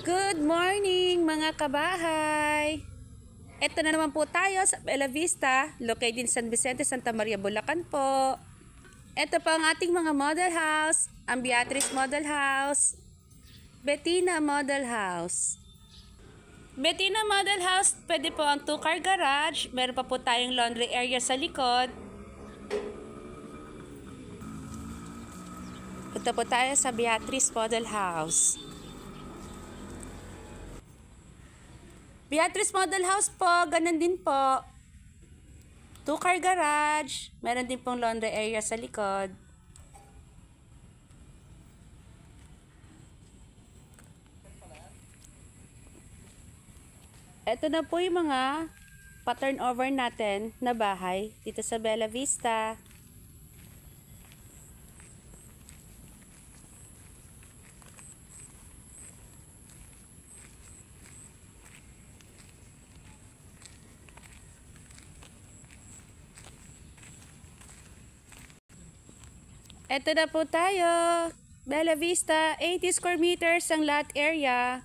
Good morning mga kabahay! Ito na naman po tayo sa Bella Vista, located in San Vicente, Santa Maria, Bulacan po. Ito po ang ating mga model house, ang Beatrice Model House, Bettina Model House. Bettina Model House, pwede po ang 2-car garage, meron pa po tayong laundry area sa likod. Punta po tayo sa Beatrice Model House. Beatrice Model House po, ganun din po. 2-car garage, meron din pong laundry area sa likod. Ito na po yung mga pa-turnover natin na bahay dito sa Bella Vista. Ito na po tayo. Bella Vista, 80 square meters ang lot area.